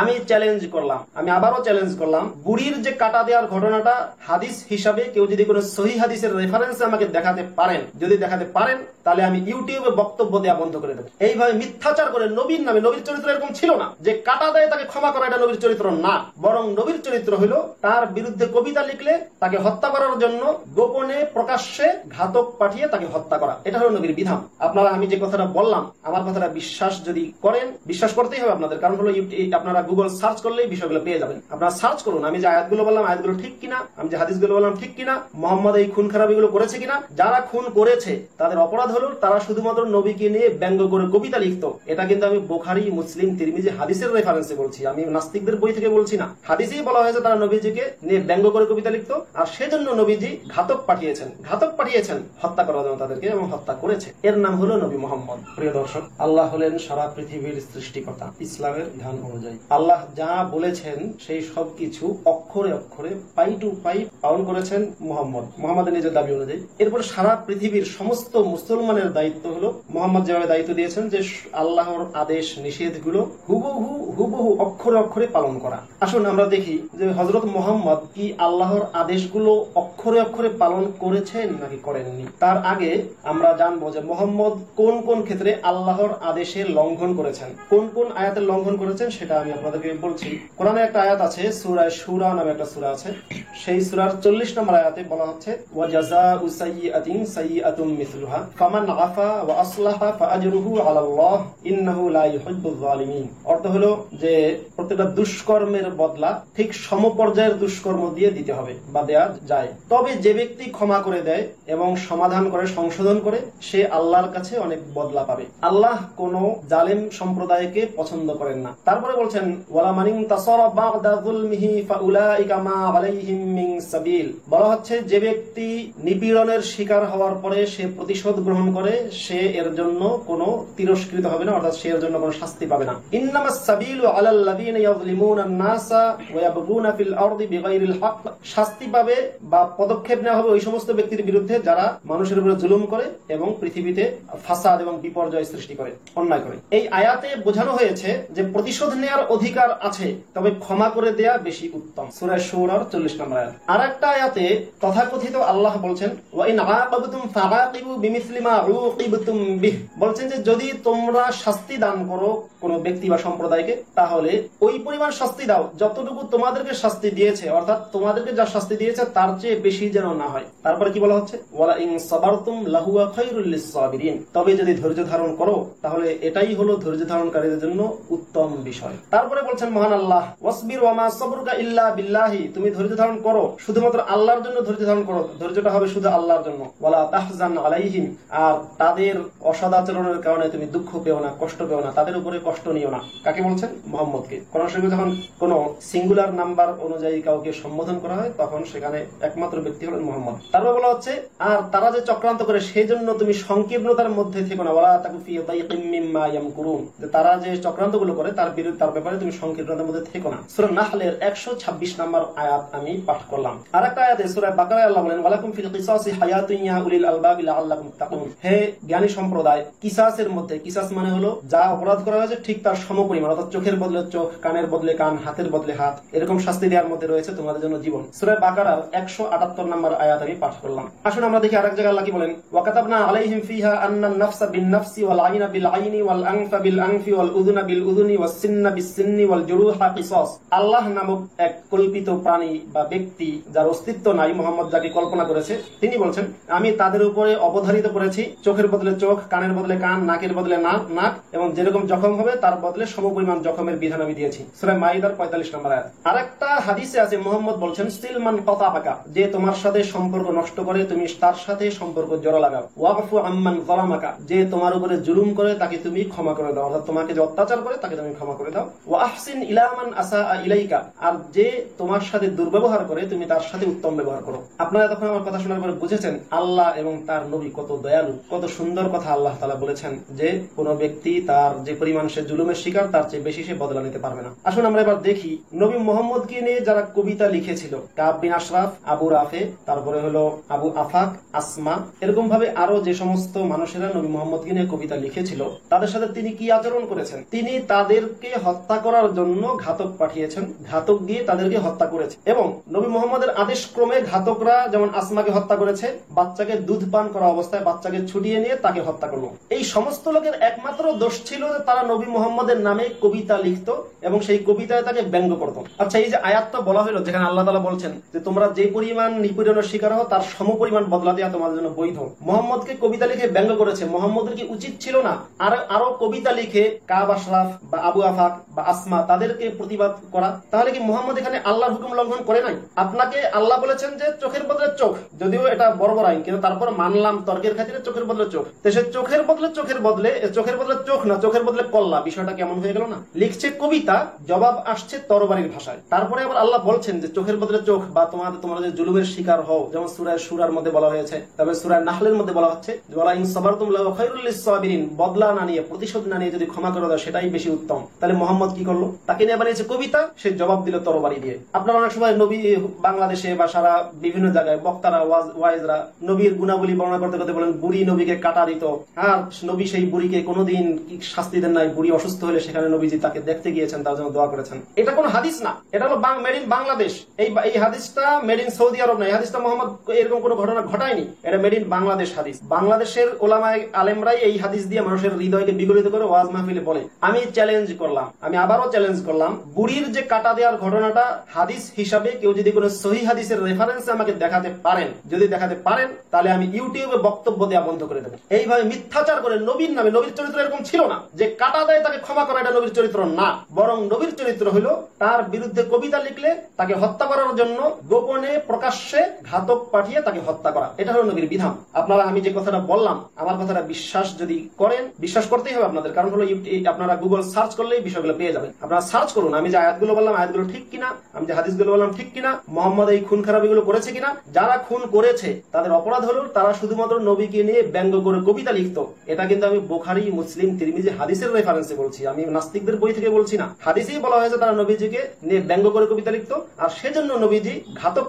আমি চ্যালেঞ্জ করলাম, আমি আবারও চ্যালেঞ্জ করলাম, বুড়ির যে কাটা দেওয়ার ঘটনাটা হাদিস হিসাবে কেউ যদি কোনো সহি হাদিসের রেফারেন্স আমাকে দেখাতে পারেন, যদি দেখাতে পারেন, তাহলে আমি ইউটিউবে বক্তব্য দেওয়া বন্ধ করে দেবো। এইভাবে মিথ্যাচার করে নবীর নামে, নবীর চরিত্র এরকম ছিল না যে কাটা দেয় তাকে ক্ষমা করা, এটা নবীর চরিত্র না। বরং নবীর চরিত্র হলো তার বিরুদ্ধে কবিতা লিখলে তাকে হত্যা করার জন্য গোপনে প্রকাশ্যে ঘাতক পাঠিয়ে তাকে হত্যা করা, এটা হলো নবীর বিধান। আপনারা আমি যে কথাটা বললাম, আমার কথাটা বিশ্বাস যদি করেন, বিশ্বাস করতেই হবে আপনাদের, কারণ হলো আপনারা গুগল সার্চ করলেই বিষয়গুলো পেয়ে যাবেন। আপনারা সার্চ করুন আমি যে আয়াতগুলো বললাম, আয়াতগুলো ঠিক কিনা, আমি যে হাদিসগুলো বললাম ঠিক কিনা, মোহাম্মদ এই খুন খারাপিগুলো করেছে কিনা। যারা খুন করেছে তাদের অপরাধ হলো তারা শুধুমাত্র নবীকে নিয়ে ব্যঙ্গ করে কবিতা লিখতো। এটা কিন্তু আমি বুখারী, মুসলিম, তিরমিজি হাদিসের রেফারেন্সে বলছি, আমি নাস্তিকদের বই থেকে বলছি না। হাদিসেই বলা হয়েছে তারা নবীজিকে নিয়ে ব্যঙ্গ করে কবিতা লিখতো, আর সেজন্য নবীজি ঘাতক পাঠিয়েছেন হত্যা করার জন্য তাদেরকে, এবং হত্যা করেছে। এর নাম হলো নবী মোহাম্মদ। প্রিয় দর্শক, আল্লাহ হলেন সারা পৃথিবীর সৃষ্টিকর্তা। ইসলামের বিধান অনুযায়ী আল্লাহ যা বলেছেন সেই সব কিছু অক্ষরে অক্ষরে, পাই টু পাই পালন করেছেন মোহাম্মদের নিজের দাবি অনুযায়ী। এরপর সারা পৃথিবীর সমস্ত মুসলমানের দায়িত্ব হলো মোহাম্মদ যেভাবে দায়িত্ব দিয়েছেন যে আল্লাহর আদেশ নিষেধগুলো হুবহু অক্ষরে অক্ষরে পালন করা। আসুন আমরা দেখি যে হযরত মুহাম্মদ কি আল্লাহর আদেশগুলো অক্ষরে অক্ষরে পালন করেছেন নাকি করেননি। তার আগে আমরা জানবো যে মুহাম্মদ কোন কোন ক্ষেত্রে আল্লাহর আদেশের লঙ্ঘন করেছেন, কোন কোন আয়াতের লঙ্ঘন করেছেন, সেটা আমি আপনাদেরকে বলছি। কোরআনে একটা আয়াত আছে, সূরা শুরা নামে একটা সূরা আছে, সেই সূরার 40 নম্বর আয়াতে বলা হচ্ছে ওয়া জাযাউ সাইয়্যাতিন সাইয়্যাতুম মিসলুহা ফামান আফা ওয়া আসলাহা ফাআজরুহু আলাল্লাহ ইন্নাহু লা ইউহিব্বুয যালিমিন। অর্থ হলো যে প্রত্যেকটা দুষ্কর্মের বদলা ঠিক সমপর্যায়ের দুষ্কর্ম দিয়ে দিতে হবে বা দেয়া যায়। তবে যে ব্যক্তি ক্ষমা করে দেয় এবং সমাধান করে, সংশোধন করে, সে আল্লাহর কাছে অনেক বদলা পাবে। আল্লাহ কোন জালেম সম্প্রদায়কে পছন্দ করেন না। তারপরে বলছেন ওয়ালা মানিন তাসারা বা'দা যুলমিহি ফাউলাইকা মা আলাইহিম মিন সাবিল। বলা হচ্ছে যে ব্যক্তি নিপীড়নের শিকার হওয়ার পরে সে প্রতিশোধ গ্রহণ করে, সে এর জন্য কোনো তিরস্কৃত হবে না, অর্থাৎ সে এর জন্য কোনো শাস্তি পাবে না। ইন্নামাস সাবিলু আলাল্লাযিনা ইয়াযলিমুনান নাসা ওয়া ইয়াবগুনা ফিল আরদি বিগাইরিল হক। শাস্তি পাবে বা পদক্ষেপ নেওয়া হবে ওই সমস্ত ব্যক্তির বিরুদ্ধে যারা মানুষের উপরে জুলুম করে এবং পৃথিবীতে ফাসাদ এবং বিপর্যয় সৃষ্টি করে, অন্যায় করে। এই আয়াতে বোঝানো হয়েছে যে প্রতিশোধ নেওয়ার অধিকার আছে, তবে ক্ষমা করে দেয়া বেশি উত্তম। সূরা শুরার 40 নম্বর আয়াত। আরেকটা আয়াতে তথাকথিত আল্লাহ বলছেন ওয়া ইন আকাবতুম ফাআকিবু বিমিসলি মা উকিবতুম বিহ। বলছেন যে যদি তোমরা শাস্তি দান করো কোন ব্যক্তি বা সম্প্রদায়কে, তাহলে ওই পরিমাণ শাস্তি দাও যতটুকু তোমাদেরকে শাস্তি দিয়েছে, অর্থাৎ তোমাদেরকে যা শাস্তি দিয়েছে তার চেয়ে বেশি যেন না হয়। তারপরে কি বলা হচ্ছে ওয়ালা ইন সাবারতুম লাহুয়া খায়রুল লিস-সাবিরিন। তবে যদি ধৈর্য ধারণ করো তাহলে এটাই হলো ধৈর্য ধারণকারীদের জন্য উত্তম বিষয়। তারপরে বলছেন মহান আল্লাহ ওয়াসবির ওয়া মা সাবরুকা ইল্লা বিল্লাহি। তুমি ধৈর্য ধারণ করো, শুধুমাত্র আল্লাহর জন্য ধৈর্য ধারণ করো, ধৈর্যটা হবে শুধু আল্লাহর জন্য। ওয়ালা তাহজান আলাইহিম। আর তাদের অসদাচরণের কারণে তুমি দুঃখ পেও না, কষ্ট পেও না, তাদের উপরে কষ্ট নিও না। কাকে বলছেন? মুহাম্মদকে। কোরআন শরীফে যখন কোন সিঙ্গুলার নাম্বার অনুযায়ী কাউকে সম্বোধন করা হয় তখন সেখানে একমাত্র ব্যক্তি হলেন মুহাম্মদ। তারপর বলা হচ্ছে আর তারা যে চক্রান্ত করে সেই জন্য তুমি সংকীর্ণতার মধ্যে থেকো না। ওয়ালা তাকু ফি দাইকিম মিম্মা ইয়ামকুরুন। যে তারা যে চক্রান্তগুলো করে তার বিরুদ্ধে, তার ব্যাপারে তুমি সংকীর্ণতার মধ্যে থেকো না। সূরা নাহলের 126 নম্বর আয়াত আমি পাঠ করলাম। আরেকটা আয়াতে সূরা বাকারায় আল্লাহ বলেন ওয়ালাকুম ফিল কিসাসি হায়াতুন ইয়া উলিল আলবাবি লাআল্লাকুম তাকুন। হে জ্ঞানী সম্প্রদায়, কিসাসের মধ্যে, কিসাস মানে হলো যা অপরাধ করা হয়েছে ঠিক তার সমপরিমাণ, অর্থাৎ চোখের বদলে চোখ, কানের বদলে কান, হাতের বদলে হাত, এরকম শাস্তি দেওয়ার মধ্যে রয়েছে তোমাদের জন্য জীবন। সূরা বাকারার 178 নম্বর আয়াত আমি পাঠ করলাম। আসুন আমরা দেখি আরেক জায়গায় আল্লাহ কি বলেন ওয়া কাতাবনা আলাইহিম ফিহা আন্নান নাফসা বিন নাফসি ওয়াল আইনা বিল আইনি ওয়াল আনফা বিল আনফি ওয়াল উযুনা বিল উযুনি ওয়াস সিন্না বিস সিন্নি ওয়াল জুরুহা কিসাস। আল্লাহ নামক এক কল্পিত প্রাণী বা ব্যক্তি যার অস্তিত্ব নাই, মুহাম্মদ যাকে কল্পনা করেছে, তিনি বলছেন আমি তাদের উপরে অবধারিত করেছি চোখের বদলে চোখ, কানের বদলে কান, নাকের বদলে নাক, এবং যেরকম জখম হবে তার বদলে সমপরিমাণ জখমের বিধান আমি দিয়েছি। সূরা মাইদার 45 নম্বর আয়াত। আরেকটা হাদিসে আছে মুহাম্মদ বলছেন সিলমান কাতাবাকা। যে তোমার সাথে সম্পর্ক নষ্ট করে তুমি তার সাথে সম্পর্ক জোড়া লাগাও। ওয়াগফু আম্মান যালামাকা। যে তোমার উপরে জুলুম করে তাকে তুমি ক্ষমা করে দাও, অর্থাৎ তোমাকে যে অত্যাচার করে তাকে তুমি ক্ষমা করে দাও। ওয়া আহসিন ইলা মান আসা ইলাইকা। আর যে তোমার সাথে দুর্ব্যবহার করে তুমি তার সাথে উত্তম ব্যবহার করো। আপনারা তখন আমার কথা শোনার পরে বুঝেছেন আল্লাহ এবং তার নবী কত দয়ালু, কত সুন্দর কথা আল্লাহ তাআলা বলেছেন যে কোন ব্যক্তি তার যে পরিমাণ সে জুলুমের শিকার তার চেয়ে বেশি সে বদলা নিতে পারে। পারবে না। আসুন আমরা এবার দেখি নবী মোহাম্মদকে নিয়ে যারা কবিতা লিখেছিল, কাব বিন আশরাফ, আবু রাফে, তারপরে হলো আবু আফাক, আসমা, এরকম ভাবে আরো যে সমস্ত মানুষেরা নবী মোহাম্মদকে নিয়ে কবিতা লিখেছিল তাদের সাথে তিনি কি আচরণ করেছেন। তিনি তাদেরকে হত্যা করার জন্য ঘাতক পাঠিয়েছেন, ঘাতক দিয়ে তাদেরকে হত্যা করেছে এবং নবী মোহাম্মদের আদেশ ক্রমে ঘাতকরা যেমন আসমাকে হত্যা করেছে, বাচ্চাকে দুধ পান করা অবস্থায় বাচ্চাকে ছুটিয়ে নিয়ে তাকে হত্যা করলো। এই সমস্ত লোকের একমাত্র দোষ ছিল যে তারা নবী মোহাম্মদের নামে কবিতা লিখত এবং সেই কবিতায় তাকে ব্যঙ্গ করত। আচ্ছা, এই যে আয়াতটা বলা হলো যেখানে আল্লাহ তাআলা বলছেন যে তোমরা যে পরিমাণ নিপীড়নের শিকার হও তার সমপরিমাণ বদলা দেওয়া তোমাদের জন্য বৈধ। মোহাম্মদকে কবিতা লিখে ব্যঙ্গ করেছে, মোহাম্মদের কি উচিত ছিল না আরো কবিতা লিখে কাব আশরাফ বা আবু আফাক বা আসমা তাদেরকে প্রতিবাদ করা? তাহলে কি মোহাম্মদ এখানে আল্লাহর হুকুম লঙ্ঘন করে নাই? আপনাকে আল্লাহ বলেছেন যে চোখের বদলে চোখ, যদিও এটা বড় বড় আইন, কিন্তু তারপর মানলাম তর্কের খাতিরে চোখের বদলে চোখ। তো সে চোখের বদলে চোখ না, চোখের বদলে কল্লা, বিষয়টা কেমন হয়ে গেল না? লিখছে কবিতা, জবাব আসছে তরবারির ভাষায়। তারপরে আবার আল্লাহ বলছেন যে চোখের বদলে চোখ বা তোমরা যে জুলুমের শিকার হও, যেমন সূরা শুরার মধ্যে বলা হয়েছে, তবে সূরা নাহলের মধ্যে বলা হচ্ছে ওয়ালা ইন সাবারতুম লাহু খায়রুল লিস-সাবিরিন, বদলা না নিয়ে, প্রতিশোধ না নিয়ে যদি ক্ষমা করে দাও সেটাই বেশি উত্তম। তাহলে মোহাম্মদ কি করলো? তাকে নিয়ে বানিয়েছে কবিতা, সে জবাব দিল তরবারি দিয়ে। আপনারা অনেক সময় নবী বাংলাদেশে বা সারা বিভিন্ন জায়গায় বক্তারা ওয়াইজরা নবীর গুণাবলী বর্ণনা করতে করতে বলেন বুড়ি নবীকে কাটা দিত, আর নবী সেই বুড়িকে কোনোদিন শাস্তি দেন নাই, বুড়ি অসুস্থ হলে সেখানে নবীজি তাকে দেখতে গিয়েছেন, তার জন্য দোয়া করেছেন। এটা কোনো হাদিস না, এটা হলো মেড ইন বাংলাদেশ। এই হাদিসটা মেড ইন সৌদি আরব না, এই হাদিসটা মোহাম্মদ এরকম কোনো ঘটনা ঘটায়নি, এটা মেড ইন বাংলাদেশ হাদিস। বাংলাদেশের ওলামায়ে আলেমরাই এই হাদিস দিয়ে মানুষের হৃদয়কে বিগলিত করে ওয়াজ মাহফিলে বলে। আমি চ্যালেঞ্জ করলাম, আমি আবারও চ্যালেঞ্জ করলাম, বুড়ির যে কাটা দেওয়ার ঘটনাটা হাদিস হিসাবে কেউ যদি কোনো সহিহ হাদিসের রেফারেন্স আমাকে দেখাতে পারেন, যদি দেখাতে পারেন তাহলে আমি ইউটিউবে বক্তব্য দেওয়া বন্ধ করে দেবো। এইভাবে মিথ্যাচার করে নবীর নামে, নবীর চরিত্র এরকম ছিল না যে কাটা দেয় তাকে ক্ষমা করা, এটা নবীর চরিত্র না। বরং নবীর চরিত্র হলো তার বিরুদ্ধে কবিতা লিখলে তাকে হত্যা করার জন্য গোপনে প্রকাশ্যে ঘাতক পাঠিয়ে তাকে হত্যা করা, এটা হলো নবীর বিধান। আপনারা আমি যে কথাটা বললাম, আমার কথাটা বিশ্বাস যদি করেন, বিশ্বাস করতেই হবে আপনাদের, কারণ হলো আপনারা গুগল সার্চ করলেই বিষয়গুলো পেয়ে যাবেন। আপনারা সার্চ করুন আমি যে আয়াতগুলো বললাম আয়াতগুলো ঠিক কিনা, আমি যে হাদিসগুলো বললাম ঠিক কিনা, মোহাম্মদ এই খুন খারাপিগুলো করেছে কিনা। যারা খুন করেছে তাদের অপরাধ হলো তারা শুধুমাত্র নবীকে নিয়ে ব্যঙ্গ করে কবিতা লিখতো। এটা কিন্তু আমি বুখারী, মুসলিম, তিরমিজি হাদিসের রেফারেন্সে বলছি, আমি নাস্তিকদের বই থেকে বলছি না। হাদিসেই বলা হয়েছে তারা নবীজিকে নিয়ে ব্যঙ্গ করে কবিতা লিখতো, আর সেজন্য নবীজি ঘাতক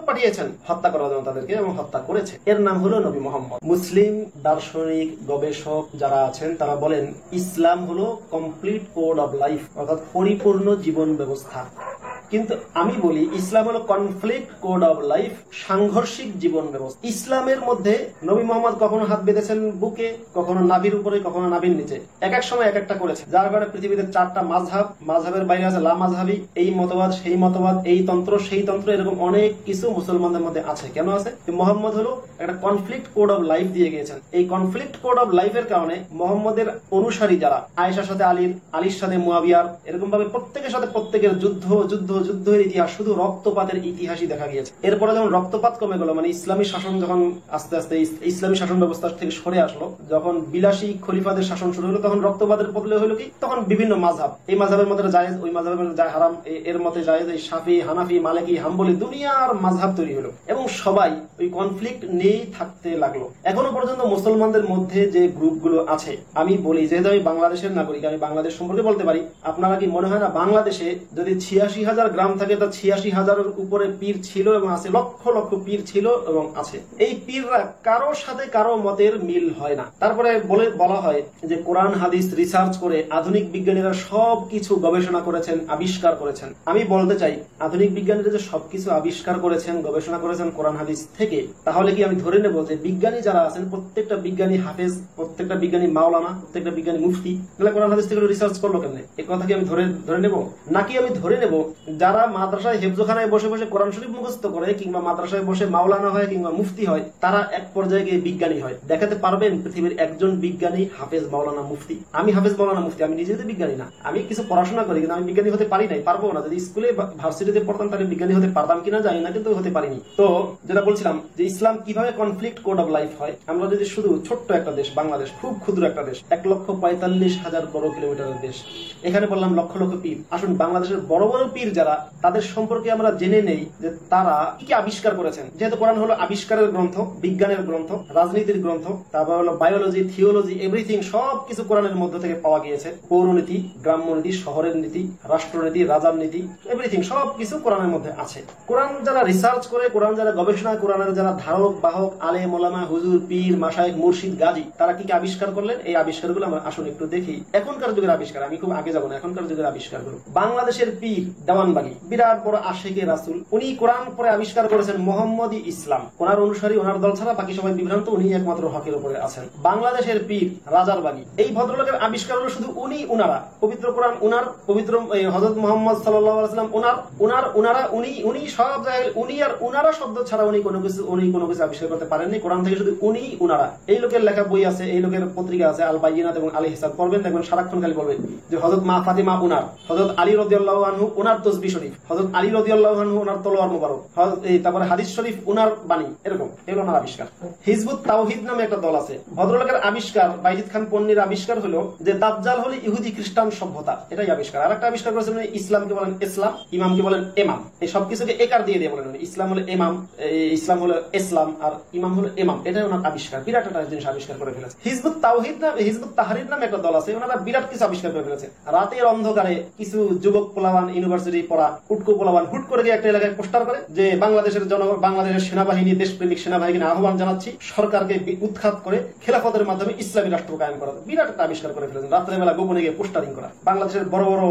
পাঠিয়েছেন হত্যা করার জন্য তাদেরকে, এবং হত্যা করেছে। এর নাম হলো নবী মোহাম্মদ। মুসলিম দার্শনিক গবেষক যারা আছেন তারা বলেন ইসলাম হলো কমপ্লিট কোড অফ লাইফ, অর্থাৎ পরিপূর্ণ জীবন ব্যবস্থা। কিন্তু আমি বলি ইসলাম হলো কনফ্লিক্ট কোড অফ লাইফ, সাংঘর্ষিক জীবন ব্যবস্থা। ইসলামের মধ্যে নবী মোহাম্মদ কখনো হাত বেঁধেছেন বুকে, কখনো নাভির উপরে, কখনো নাভির নিচে, এক এক সময় এক একটা করেছে। যার কারণে পৃথিবীতে 4টা মাযহাব, মাযহাবের বাইরে আছে লা মাযহাবি, এই মতবাদ সেই মতবাদ, এই তন্ত্র সেই তন্ত্র, এরকম অনেক কিছু মুসলমানদের মধ্যে আছে। কেন আছে? মোহাম্মদ হলো একটা কনফ্লিক্ট কোড অফ লাইফ দিয়ে গিয়েছেন। এই কনফ্লিক্ট কোড অফ লাইফের কারণে মোহাম্মদের অনুসারী যারা, আয়েশার সাথে আলীর সাথে মুয়াবিয়ার, এরকম ভাবে প্রত্যেকের সাথে প্রত্যেকের যুদ্ধের ইতিহাস, শুধু রক্তপাতের ইতিহাসই দেখা গিয়েছে। এরপরে যখন রক্তপাত কমে গেল, মানে ইসলামী শাসন যখন আস্তে আস্তে ইসলামী শাসন ব্যবস্থা থেকে সরে আসলো, যখন বিলাসী খলিফাদের শাসন শুরু হলো, তখন রক্তপাতের বদলে হলো কি, তখন বিভিন্ন মাযহাব, এই মাযহাবের মধ্যে জায়েজ, ওই মাযহাবের মধ্যে যায় হারাম, এর মতে জায়েজ, এই শাফি, হানাফি, মালিকি, হাম্বলি, দুনিয়ার মাযহাব তৈরি হলো এবং সবাই ওই কনফ্লিক্ট নিয়েই থাকতে লাগলো। এখনো পর্যন্ত মুসলমানদের মধ্যে যে গ্রুপগুলো আছে, আমি বলি যেহেতু আমি বাংলাদেশের নাগরিক, আমি বাংলাদেশ সম্পর্কে বলতে পারি। আপনারা কি মনে হয় না বাংলাদেশে যদি 86,000 গ্রাম থাকে তা 86,000-এর উপরে পীর ছিল এবং আছে, লক্ষ লক্ষ পীর ছিল এবং আছে। এই পীররা কারো সাথে কারো মতের মিল হয় না। তারপরে বলা হয় যে কোরআন হাদিস রিসার্চ করে আধুনিক বিজ্ঞানীরা সবকিছু গবেষণা করেছেন, আবিষ্কার করেছেন। আমি বলতে চাই আধুনিক বিজ্ঞানীরা যে সবকিছু আবিষ্কার করেছেন, গবেষণা করেছেন কোরআন হাদিস থেকে, তাহলে কি আমি ধরে নেব যে বিজ্ঞানী যারা আছেন প্রত্যেকটা বিজ্ঞানী হাফেজ, প্রত্যেকটা বিজ্ঞানী মাওলানা, প্রত্যেকটা বিজ্ঞানী মুফতি? তাহলে কোরআন হাদিস থেকে রিসার্চ করলো কেমনে? এই কথা কি আমি ধরে নেব? নাকি আমি ধরে নেব যারা মাদ্রাসায় হেফজখানায় বসে বসে কোরআন শরীফ মুখস্থ করে, কিংবা মাদ্রাসায় বসে মাওলানা হয় কিংবা মুফতি হয়, তারা এক পর্যায়ে গিয়ে বিজ্ঞানী হয়? দেখাতে পারবেন পৃথিবীর একজন বিজ্ঞানী হাফেজ, মাওলানা, মুফতি? আমি হাফেজ, মাওলানা, মুফতি, আমি নিজে তো বিজ্ঞানী না। আমি কিছু পড়াশোনা করি কিন্তু আমি বিজ্ঞানী হতে পারি নাই, পারবো না। যদি স্কুলে ভার্সিটিতে পড়তাম তাহলে বিজ্ঞানী হতে পারতাম কিনা জানি না, কিন্তু হতে পারিনি। তো যেটা বলছিলাম যে ইসলাম কিভাবে কনফ্লিক্ট কোড অফ লাইফ হয়, আমরা যদি শুধু ছোট্ট একটা দেশ বাংলাদেশ, খুব ক্ষুদ্র একটা দেশ, 1,45,000 বর্গ কিলোমিটারের দেশ, এখানে বললাম লক্ষ লক্ষ পীর। আসুন বাংলাদেশের বড় বড় পীর যারা যারা, তাদের সম্পর্কে আমরা জেনে নেই যে তারা কি আবিষ্কার করেছেন। যেহেতু কোরআন হলো আবিষ্কারের গ্রন্থ, বিজ্ঞানের গ্রন্থ, রাজনীতির গ্রন্থ, তারপর হলো বায়োলজি, থিওলজি, এভরিথিং সবকিছু কোরআনের মধ্য থেকে পাওয়া গিয়েছে। পৌরনীতি, গ্রাম্যনীতি, শহরের নীতি, রাষ্ট্রনীতি, রাজার নীতি, এভরিথিং সবকিছু কোরআনের মধ্যে আছে। কোরআন যারা রিসার্চ করে, কোরআন যারা গবেষণা, কোরআনের যারা ধারক বাহক, আলেম ওলামা, হুজুর, পীর, মাশায়েখ, মুর্শিদ, গাজী, তারা কি আবিষ্কার করলেন, এই আবিষ্কারগুলো আমরা আসলে একটু দেখি। এখনকার যুগের আবিষ্কার, আমি খুব আগে যাবো না, এখনকার যুগের আবিষ্কারগুলো। বাংলাদেশের পীর দেওয়ানবাগী, বিরাট বড় আশেকে রাসূল, উনি কোরআন পরে আবিষ্কার করেছেন মোহাম্মদী ইসলাম। ওনার অনুসারী, ওনার দল ছাড়া বাকি সবাই বিভ্রান্ত, উনি একমাত্র হকের উপরে আছেন। বাংলাদেশের পীর রাজারবাগী, এই ভদ্রলোকের আবিষ্কার হলো শুধু উনি, উনারা, পবিত্র কোরআন উনার, পবিত্র হযরত মুহাম্মদ সাল্লাল্লাহু আলাইহি ওয়াসাল্লাম উনারা, উনি সব জায়গায় উনি আর উনারা শব্দ ছাড়া উনি কোনো কিছু আবিষ্কার করতে পারেননি। কোরআন থেকে শুধু উনি, উনারা। এই লোকের লেখা বই আছে, এই লোকের পত্রিকা আছে, আল বাইয়িনাত এবং আল ইহসান, পড়বেন দেখবেন সারাক্ষণ খালি বলবেন যে হযরত মা ফাতিমা উনার, হযরত আলী রাদিয়াল্লাহু আনহু উনার তাসবিহ শরীফ, হযরত আলী রাদিয়াল্লাহু আনহু উনার তলোয়ার মুবারক, তারপরে হাদিস শরীফ উনার বাণী, এরকম এগুলো ওনার আবিষ্কার। হিজবুত তাওহীদ নামে একটা দল আছে, ভদ্রলোকের আবিষ্কার, বাইজিদ খান পন্নীর আবিষ্কার হলো যে দাজ্জাল হলো ইহুদি খ্রিস্টান সভ্যতা, এটাই আবিষ্কার। আর একটা আবিষ্কার করেছেন ইসলামকে বলেন ইসলাম, ইমামকে বলেন ইমাম, এই সবকিছুকে একার দিয়ে বলেন ইসলাম হলো ইমাম, ইসলাম হলো ইসলাম, আর ইমাম হলো ইমাম, এটাই ওনার আবিষ্কার। বিরাট একটা জিনিস আবিষ্কার করে ফেলেছে। হিজবুত তাওহীদ নামে, হিজবুত তাহরীর নামে একটা দল আছে, ওনারা বিরাট কিছু আবিষ্কার করে ফেলেছে। রাতের অন্ধকারে কিছু যুবক পোলাওয়ান, ইউনিভার্সিটি পড়া উটকো পোলাওয়ান হুট করে গিয়ে একটা এলাকায় পোস্টার করে যে বাংলাদেশের সেনাবাহিনী, দেশপ্রেমিক সেনাবাহিনীকে আহ্বান জানাচ্ছি সরকারকে উৎখাত করে খেলাফতের মাধ্যমে ইসলামী রাষ্ট্র কায়েম করা। বিরাট একটা আবিষ্কার করে ফেলেছেন, রাত্রেবেলা গোপনে গিয়ে পোস্টারিং করা। বাংলাদেশের বড় বড়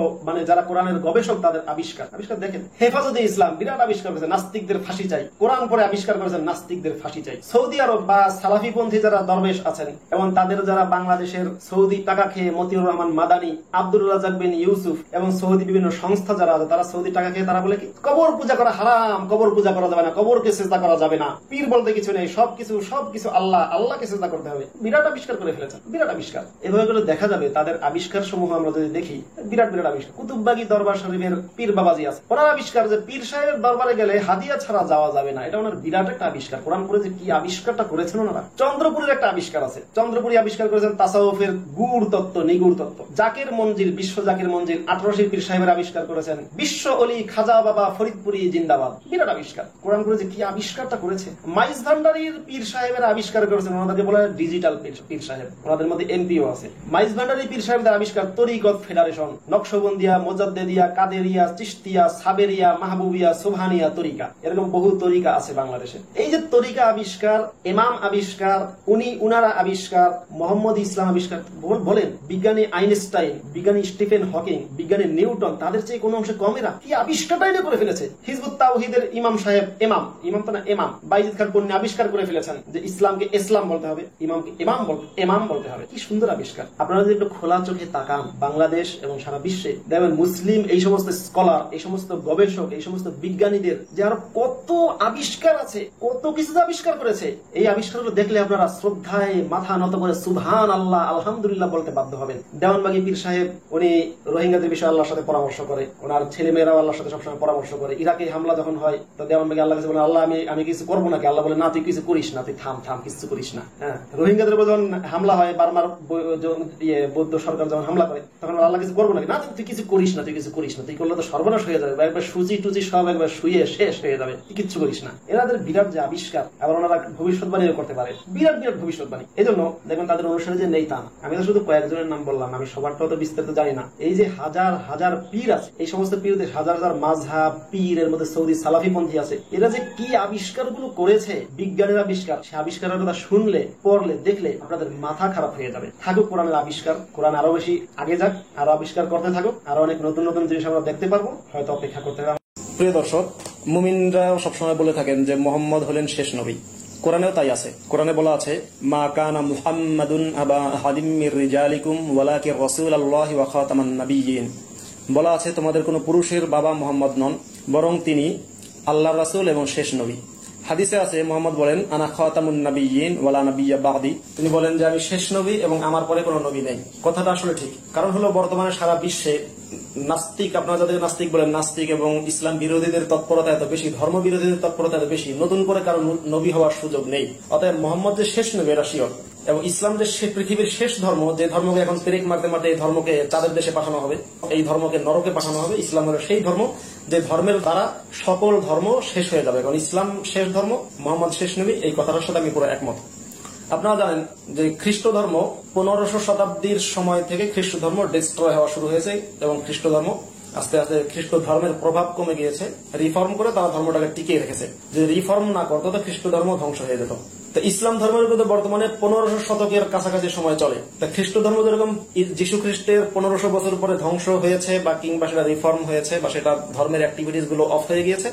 যারা কোরআনের গবেষক, তাদের আবিষ্কার দেখেন। হেফাজতে ইসলাম বিরাট আবিষ্কার করেছে, নাস্তিকদের ফাঁসি চাই। কোরআন পরে আবিষ্কার করেছেন নাস্তিকদের ফাঁসি চাই। সৌদি আরব বা সালাফিপন্থী যারা দরবেশ আছেন এবং তাদের যারা বাংলাদেশের সৌদি টাকা খেয়ে মতিউর রহমান মাদানী, আব্দুর রাজ্জাক বিন ইউসুফ এবং সৌদি বিভিন্ন সংস্থা যারা আছে, তারা সৌদি টাকা খেয়ে তারা বলে কি কবর পূজা করা হারাম, কবর পূজা করা যাবে না, কবরকে সিজদা করা যাবে না, পীর বলতে কিছু নেই, সবকিছু আল্লাহকে সিজদা করতে হবে। বিরাট আবিষ্কার করে ফেলেছেন, বিরাট আবিষ্কার। এভাবে করে দেখা যাবে তাদের আবিষ্কার সমূহ আমরা যদি দেখি, বিরাট বিরাট আবিষ্কার। কুতুববাগী দরবার শরীফের পীর বাবাজি আছে, ওনার আবিষ্কার যে পীর সাহেবের দরবারে গেলে হাদিয়া ছাড়া যাওয়া যাবে না, এটা ওনার বিরাট একটা আবিষ্কার। কোরআন পড়ে যে কি আবিষ্কারটা করেছেন ওনারা। চন্দ্রপুরের একটা আবিষ্কার আছে, চন্দ্রপুরী আবিষ্কার করেছেন তাসাউফের গুড় তত্ত্ব, নিগুড় তত্ত্ব। জাকির মঞ্জিল, বিশ্ব জাকির মঞ্জিল 1800 পীর সাহেবের আবিষ্কার করেছেন। বিশ্ব অলি খাজা বাবা ফরিদপুরি জিন্দাবাদ, বিরাট আবিষ্কার। কোরআন পড়ে যে কি আবিষ্কারটা করেছে। মাইজ ভান্ডারীর পীর সাহেবের আবিষ্কার করেছেন, ওনাদেরকে বলা হয় ডিজিটাল পীর সাহেব, ওনাদের মধ্যে এমপিও আছে। মাইজ ভান্ডারী পীর সাহেবদের আবিষ্কার তরিকত ফেডারেশন, নকশবন্দিয়া, মোজাদ্দেদিয়া, কাদেরিয়া, চিশতিয়া, সাবেরিয়া, মাহবুবিয়া, সুবহানিয়া তরিকা, এরকম বহু তরিকা আছে বাংলাদেশে। এই যে তরিকা আবিষ্কার, ইমাম আবিষ্কার, উনারা আবিষ্কার, মোহাম্মদ ইসলাম আবিষ্কার। বলেন বিজ্ঞানী আইনস্টাইন, বিজ্ঞানী স্টিফেন হকিং, বিজ্ঞানী নিউটন, তাদের চেয়ে কোনো অংশে কমেরা কি আবিষ্কারটাই না করে ফেলেছে। হিজবুত তাওহীদের ইমাম সাহেব, ইমাম তো না ইমাম, বাইজিদ খান পন্নী আবিষ্কার করে ফেলেছেন যে ইসলামকে ইসলাম বলতে হবে, ইমামকে ইমাম বলতে হবে। কি সুন্দর আবিষ্কার। আপনারা যদি একটু খোলা চোখে তাকান বাংলাদেশ এবং সারা বিশ্বে, দেখবেন মুসলিম এই সমস্ত স্কলার, এই সমস্ত গবেষক, এই সমস্ত বিজ্ঞানীদের যে আরো কত আবিষ্কার আছে, কত কিছু আবিষ্কার করেছে। এই আবিষ্কারগুলো দেখলে আপনারা শ্রদ্ধায় মাথা নত করে সুবহান আল্লাহ, আলহামদুলিল্লাহ বলতে বাধ্য হবেন। দেওয়ানবাগী পীর সাহেব, উনি রোহিঙ্গাদের বিষয়ে আল্লাহর সাথে পরামর্শ করে, ওনার ছেলে মেয়েরাও আল্লাহর সাথে সবসময় পরামর্শ করে। ইরাকে হামলা যখন হয়, তো দেওয়ানবাগী আল্লাহ কাছে বলে আল্লাহ আমি কিছু করবো নাকি? আল্লাহ বলে না, তুই কিছু করিস না, তুই থাম, কিছু করিস না। হ্যাঁ, রোহিঙ্গাদের যখন হামলা হয়, বার্মার বৌদ্ধ সরকার যখন হামলা করে, তখন আল্লাহ কিছু করবো নাকি? না, তুই কিছু করিস না, তুই করলে তো সর্বনাশ হয়ে যাবে, একবার সুজি টুজি সব একবার শুয়ে শেষ হয়ে যাবে, তুই কিচ্ছু করিস না। এনাদের বিরাট যে আবিষ্কার, আবার ওনারা ভবিষ্যৎবাণীও করতে পারে, বিরাট ভবিষ্যৎবাণী। এই জন্য দেখবেন তাদের অনুসারে যে নেই তা না। আমি তো শুধু কয়েকজনের নাম বললাম, আমি সবারটাও তো বিস্তারিত জানি না। এই যে হাজার হাজার পীর আছে, এই সমস্ত পীরদের হাজার হাজার মাযহাব, পীর, এর মধ্যে সৌদি সালাফিপন্থী আছে, এরা যে কি আবিষ্কার গুলো করেছে, বিজ্ঞানের আবিষ্কার, সে আবিষ্কারের কথা শুনলে, পড়লে, দেখলে আপনাদের মাথা খারাপ হয়ে যাবে। থাকুক কোরআনের আবিষ্কার, কোরআন আরো বেশি আগে যাক, আরো আবিষ্কার করতে থাকুক, আরো অনেক নতুন নতুন জিনিস আমরা দেখতে পারবো, হয়তো অপেক্ষা করতে হবে। প্রিয় দর্শক, মুমিনরা সবসময় বলে থাকেন যে মুহাম্মদ হলেন শেষ নবী। কোরআনেও তাই আছে। কোরআনে বলা আছে মা কানা মুহাম্মাদুন আবা আহাদিম মির রিজালিকুম ওয়ালাকিন রাসূলুল্লাহি ওয়া খাতামান নাবিয়্যিন। বলা আছে তোমাদের কোনো পুরুষের বাবা মুহাম্মদ নন, বরং তিনি আল্লাহর রাসূল এবং শেষ নবী। হাদিসে আছে মুহাম্মদ বলেন আনা খাতামুন নাবিয়্যিন ওয়ালা নাবিয়্যা বা'দি, তিনি বলেন যে আমি শেষ নবী এবং আমার পরে কোনো নবী নেই। কথাটা আসলে ঠিক। কারণ হলো বর্তমানে সারা বিশ্বে নাস্তিক, আপনারা যাদের নাস্তিক বলেন, নাস্তিক এবং ইসলাম বিরোধীদের তৎপরতা এত বেশি, ধর্ম বিরোধীদের তৎপরতা এত বেশি, নতুন করে কারো নবী হওয়ার সুযোগ নেই। অতএব মুহাম্মদ যে শেষ নবী এটা শিওর। এবং ইসলাম যে পৃথিবীর শেষ ধর্ম, যে ধর্মকে এখন পেরেক মারতে মারতে এই ধর্মকে চাঁদের দেশে পাঠানো হবে, এই ধর্মকে নরকে পাঠানো হবে, ইসলাম হলো সেই ধর্ম যে ধর্মের দ্বারা সকল ধর্ম শেষ হয়ে যাবে। কারণ ইসলাম শেষ ধর্ম, মোহাম্মদ শেষ নবী, এই কথাটার সাথে আমি পুরো একমত। আপনারা জানেন যে খ্রিস্ট ধর্ম 1500 শতাব্দীর সময় থেকে খ্রিস্ট ধর্ম ডিস্ট্রয় হওয়া শুরু হয়েছে এবং খ্রিস্ট ধর্ম আস্তে আস্তে খ্রিস্ট ধর্মের প্রভাব কমে গিয়েছে। রিফর্ম করে তারা ধর্মটাকে টিকিয়ে রেখেছে। যদি রিফর্ম না করতো তো খ্রিস্ট ধর্ম ধ্বংস হয়ে যেত। তো ইসলাম ধর্মের কিন্তু বর্তমানে 1500 শতকের কাছাকাছি সময় চলে। তা খ্রিস্ট ধর্ম যেরকম যীশু খ্রিস্টের 1500 বছর পরে ধ্বংস হয়েছে বা কিংবা সেটা রিফর্ম হয়েছে বা সেটা ধর্মের অ্যাক্টিভিটিস গুলো অফ হয়ে গিয়েছে,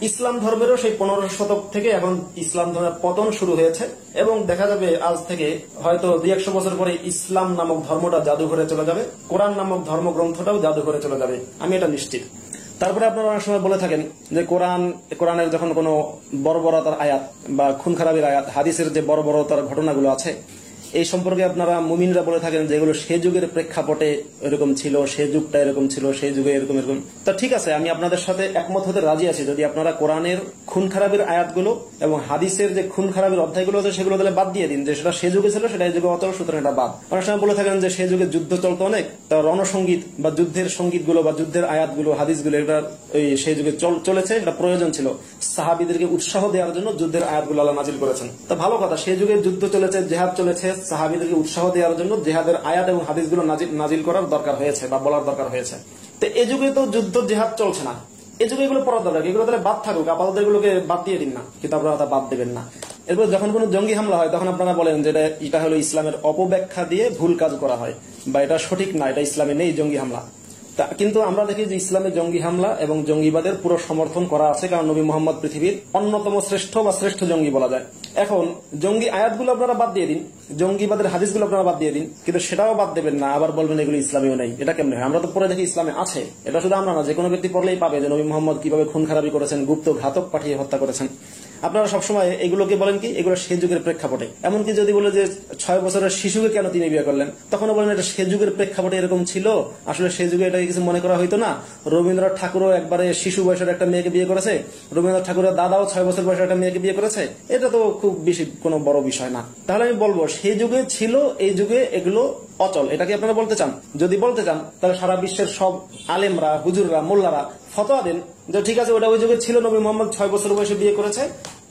ইসলাম ধর্মেরও সেই 1500 শতক থেকে এখন ইসলাম ধর্মের পতন শুরু হয়েছে এবং দেখা যাবে আজ থেকে হয়তো 200-100 বছর পরে ইসলাম নামক ধর্মটা জাদুঘরে চলে যাবে, কোরআন নামক ধর্মগ্রন্থটাও জাদুঘরে চলে যাবে, আমি এটা নিশ্চিত। তারপরে আপনারা অনেক সময় বলে থাকেন যে কোরআনের যখন কোনো বর্বরতার আয়াত বা খুন খারাপের আয়াত, হাদিসের যে বর্বরতার ঘটনাগুলো আছে এই সম্পর্কে আপনারা মুমিনরা বলে থাকেন যে এগুলো সে যুগের প্রেক্ষাপটে এরকম ছিল, সে যুগটা এরকম ছিল, সেই যুগে এরকম এরকম। তা ঠিক আছে, আমি আপনাদের সাথে একমত হতে রাজি আছি যদি আপনারা কোরআনের খুন খারাপের আয়াতগুলো এবং হাদিসের যে খুন খারাপের অধ্যায়গুলো আছে সেগুলো তাহলে বাদ দিয়ে দিন, যে সেটা সে যুগে ছিল সেটা এই যুগে অচল, সুতরাং এটা বাদ। অনেক সময় বলে থাকেন যে সে যুগে যুদ্ধ চলতো অনেক, তা রণসঙ্গীত বা যুদ্ধের সঙ্গীতগুলো বা যুদ্ধের আয়াতগুলো হাদিসগুলো এটা সেই যুগে চলেছে, এটা প্রয়োজন ছিল। সাহাবীদেরকে উৎসাহ দেওয়ার জন্য যুদ্ধের আয়াতগুলো আল্লাহ নাজিল করেছেন। তা ভালো কথা, সেই যুগে যুদ্ধ চলেছে, জেহাদ চলেছে, সাহাবীদেরকে উৎসাহ দেওয়ার জন্য জেহাদের আয়াত এবং হাদিসগুলো নাজিল করার দরকার হয়েছে বা বলার দরকার হয়েছে। তো এই যুগে তো যুদ্ধ জেহাদ চলছে না, এই যুগে এগুলো পড়ার দরকার, এগুলো তাহলে বাদ থাকুক, আপাতত এগুলোকে বাদ দিয়ে দিন না, কিন্তু আপনারা তা বাদ দেবেন না। এরপর যখন কোনো জঙ্গি হামলা হয় তখন আপনারা বলেন যে এটা হলো ইসলামের অপব্যাখ্যা দিয়ে ভুল কাজ করা হয় বা এটা সঠিক না, এটা ইসলামে নেই জঙ্গি হামলা। কিন্তু আমরা দেখি যে ইসলামে জঙ্গি হামলা এবং জঙ্গিবাদের পুরো সমর্থন করা আছে, কারণ নবী মোহাম্মদ পৃথিবীর অন্যতম শ্রেষ্ঠ বা শ্রেষ্ঠ জঙ্গি বলা যায়। এখন জঙ্গি আয়াতগুলো আপনারা বাদ দিয়ে দিন, জঙ্গিবাদের হাদিসগুলো আপনারা বাদ দিয়ে দিন, কিন্তু সেটাও বাদ দেবেন না, আবার বলবেন এগুলো ইসলামেও নেই। এটা কেমনে হয়? আমরা তো পরে দেখি ইসলামে আছে। এটা শুধু আমরা না, যে কোনো ব্যক্তি পড়লেই পাবে যে নবী মোহাম্মদ কিভাবে খুন খারাপি করেছেন, গুপ্ত ঘাতক পাঠিয়ে হত্যা করেছেন। আপনারা সবসময় এগুলোকে বলেন কি এগুলো সে যুগের প্রেক্ষাপটে। এমনকি যদি বলে যে 6 বছরের শিশুকে কেন তিনি বিয়ে করলেন, তখনও বলেন এটা সে যুগের প্রেক্ষাপটে এরকম ছিল, আসলে সে যুগে এটাকে কিছু মনে করা হইতো না। রবীন্দ্রনাথ ঠাকুরও একবারে শিশু বয়সের একটা মেয়েকে বিয়ে করেছে, রবীন্দ্রনাথ ঠাকুরের দাদাও 6 বছর বয়সের একটা মেয়েকে বিয়ে করেছে, এটা তো খুব বেশি কোনো বড় বিষয় না। তাহলে আমি বলবো সেই যুগে ছিল, এই যুগে এগুলো অচল। এটা কি আপনারা বলতে চান? যদি বলতে চান তাহলে সারা বিশ্বের সব আলেমরা, হুজুররা, মোল্লারা ফতোয়া দেন যে ঠিক আছে ওটা ওই যুগে ছিল, নবী মোহাম্মদ 6 বছর বয়সে বিয়ে করেছে,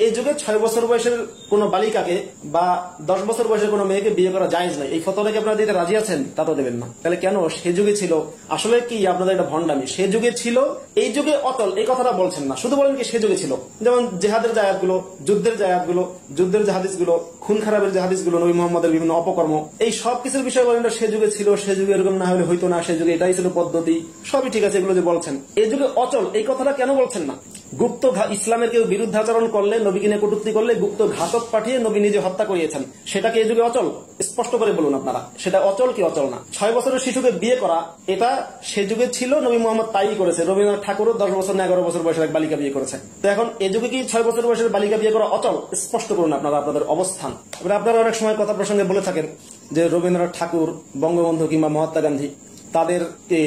এই যুগে 6 বছর বয়সের কোন বালিকাকে বা 10 বছর বয়সের কোন মেয়েকে বিয়ে করা জায়েজ নাই, এই ফতোয়াটাকে আপনারা দিতে রাজি আছেন? তা তো দেবেন না। তাহলে কেন সে যুগে ছিল? আসলে কি আপনাদের এটা ভণ্ডামি। সে যুগে ছিল, এই যুগে অচল, এই কথাটা বলছেন না, শুধু বলেন কি সে যুগে ছিল। যেমন জেহাদের যে আয়াতগুলো, যুদ্ধের যে আয়াতগুলো, যুদ্ধের যে হাদিসগুলো, খুন খারাপের যে হাদিসগুলো, নবী মোহাম্মদের বিভিন্ন অপকর্ম, এই সব কিছুর বিষয় বলেন সে যুগে ছিল, সে যুগে এরকম না হলে হইতো না, সে যুগে এটাই ছিল পদ্ধতি, সবই ঠিক আছে, এগুলো যে বলছেন এই যুগে অচল, এই কথাটা কেন বলছেন না? গুপ্ত ইসলামের কেউ বিরুদ্ধাচরণ করলে, নবীকে নিয়ে কটূক্তি করলে গুপ্ত ঘাতক পাঠিয়ে নবী নিজে হত্যা করিয়েছেন, সেটাকে এই যুগে অচল? স্পষ্ট করে বলুন আপনারা, সেটা অচল কি অচল না? 6 বছরের শিশুকে বিয়ে করা এটা সে যুগে ছিল, নবী মোহাম্মদ তাই করেছে। রবীন্দ্রনাথ ঠাকুরও 10 বছর না 11 বছর বয়সের এক বালিকা বিয়ে করেছে। তো এখন এই যুগে কি 6 বছর বয়সের বালিকা বিয়ে করা অচল? স্পষ্ট করুন আপনারা আপনাদের অবস্থান। এবার আপনারা অনেক সময় কথা প্রসঙ্গে বলে থাকেন যে রবীন্দ্রনাথ ঠাকুর, বঙ্গবন্ধু কিংবা মহাত্মা গান্ধী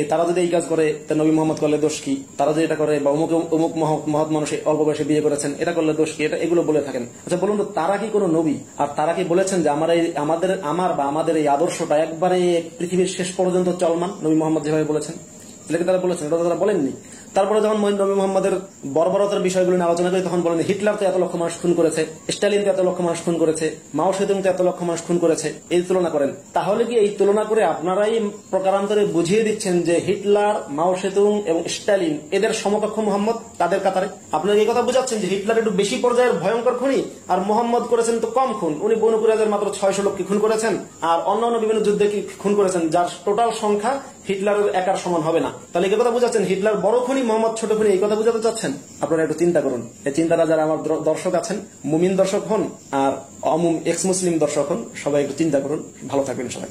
তারা যদি এই কাজ করে তা নবী মোহাম্মদ করলে দোষ কি? তারা যদি এটা করে বা অমুক মহৎ মানুষ অল্প বয়সে বিয়ে করেছেন, এটা করলে দোষ কি? এটা এগুলো বলে থাকেন। আচ্ছা বলুন তো, তারা কি কোনো নবী? আর তারা কি বলেছেন যে আমাদের এই আদর্শটা একবারে পৃথিবীর শেষ পর্যন্ত চলমান, নবী মোহাম্মদ যেভাবে বলেছেন? এটাকে তারা বলেছেন? এটা তারা বলেননি। তারপরে যখন নবী মোহাম্মদের বর্বরতার বিষয়গুলো নিয়ে আলোচনা করি তখন বলেন হিটলার তো এত লক্ষ মানুষ খুন করেছে, স্টালিন তো এত লক্ষ মানুষ খুন করেছে, মাও সেতুং তো এত লক্ষ মানুষ খুন করেছে, এই তুলনা করেন। তাহলে কি এই তুলনা করে আপনারাই প্রকারান্তরে বুঝিয়ে দিচ্ছেন যে হিটলার, মাও সেতুং এবং স্টালিন এদের সমকক্ষ মোহাম্মদ, তাদের কাতারে? আপনারা এই কথা বুঝাচ্ছেন যে হিটলার একটু বেশি পর্যায়ের ভয়ঙ্কর খুনি আর মোহাম্মদ করেছেন তো কম খুন। উনি বনু কুরাইজার মাত্র 600 লোককে খুন করেছেন আর অন্যান্য বিভিন্ন যুদ্ধে কি খুন করেছেন, যার টোটাল সংখ্যা হিটলারের একার সমান হবে না। তাহলে এই কথা বুঝাচ্ছেন হিটলার বড় খুনি, মোহাম্মদ ছোট খুনি, এই কথা বুঝাতে চাচ্ছেন? আপনারা একটু চিন্তা করুন। এই চিন্তাটা যারা আমার দর্শক আছেন, মুমিন দর্শক হন আর এক্স মুসলিম দর্শক হন, সবাই একটু চিন্তা করুন। ভালো থাকবেন সবাই।